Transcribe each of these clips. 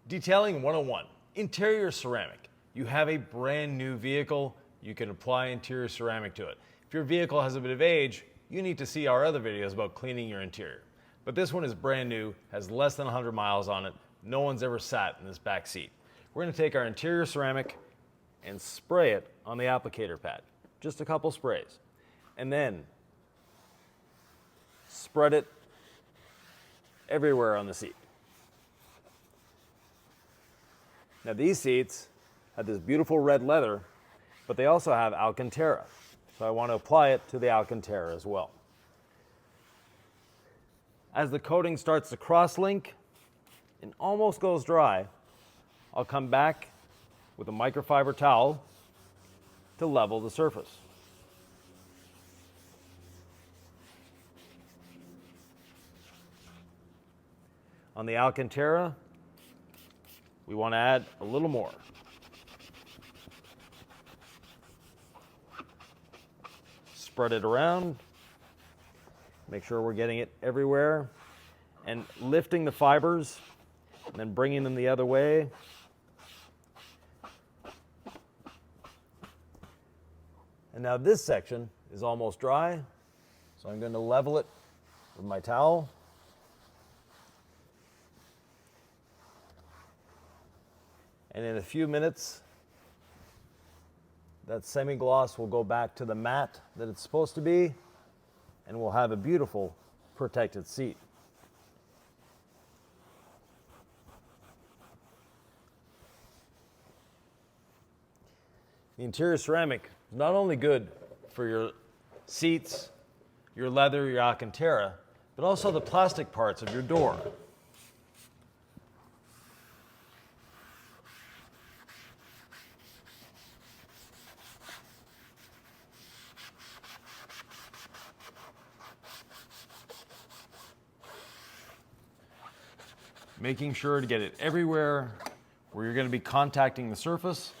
Detailing 101, interior ceramic. You have a brand new vehicle, you can apply interior ceramic to it. If your vehicle has a bit of age, you need to see our other videos about cleaning your interior. But this one is brand new, has less than 100 miles on it. No one's ever sat in this back seat. We're going to take our interior ceramic and spray it on the applicator pad. Just a couple sprays. And then spread it everywhere on the seat. Now these seats have this beautiful red leather, but they also have Alcantara. So I want to apply it to the Alcantara as well. As the coating starts to cross-link and almost goes dry, I'll come back with a microfiber towel to level the surface. On the Alcantara, we want to add a little more. Spread it around. Make sure we're getting it everywhere. And lifting the fibers and then bringing them the other way. And now this section is almost dry, so I'm going to level it with my towel. And in a few minutes, that semi-gloss will go back to the mat that it's supposed to be, and we'll have a beautiful protected seat. The interior ceramic is not only good for your seats, your leather, your Alcantara, but also the plastic parts of your door. Making sure to get it everywhere where you're going to be contacting the surface.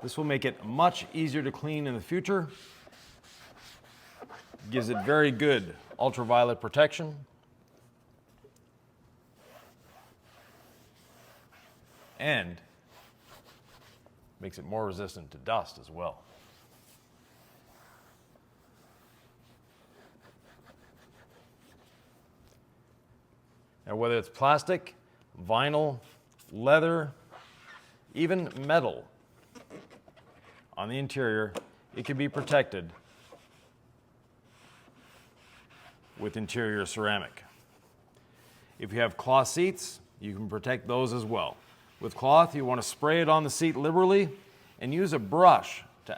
This will make it much easier to clean in the future. Gives it very good ultraviolet protection. And makes it more resistant to dust as well. Now, whether it's plastic, vinyl, leather, even metal on the interior, it can be protected with interior ceramic. If you have cloth seats, you can protect those as well. With cloth, you want to spray it on the seat liberally and use a brush to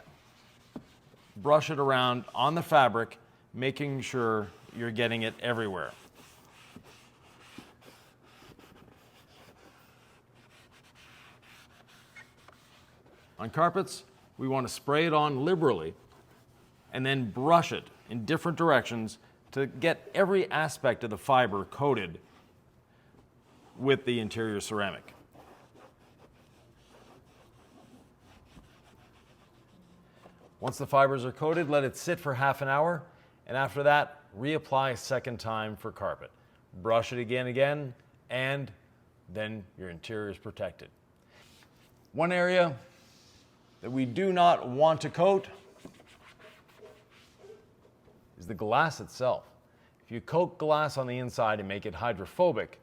brush it around on the fabric, making sure you're getting it everywhere. On carpets, we want to spray it on liberally and then brush it in different directions to get every aspect of the fiber coated with the interior ceramic. Once the fibers are coated, let it sit for half an hour, and after that, reapply a second time for carpet. Brush it again, and then your interior is protected. One area that we do not want to coat is the glass itself. If you coat glass on the inside and make it hydrophobic,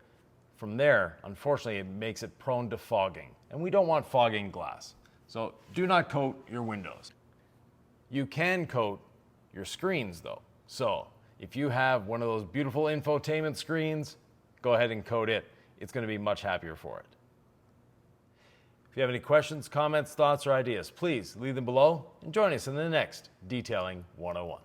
from there, unfortunately, it makes it prone to fogging. And we don't want fogging glass. So do not coat your windows. You can coat your screens though. So if you have one of those beautiful infotainment screens, go ahead and coat it. It's going to be much happier for it. If you have any questions, comments, thoughts, or ideas, please leave them below and join us in the next Detailing 101.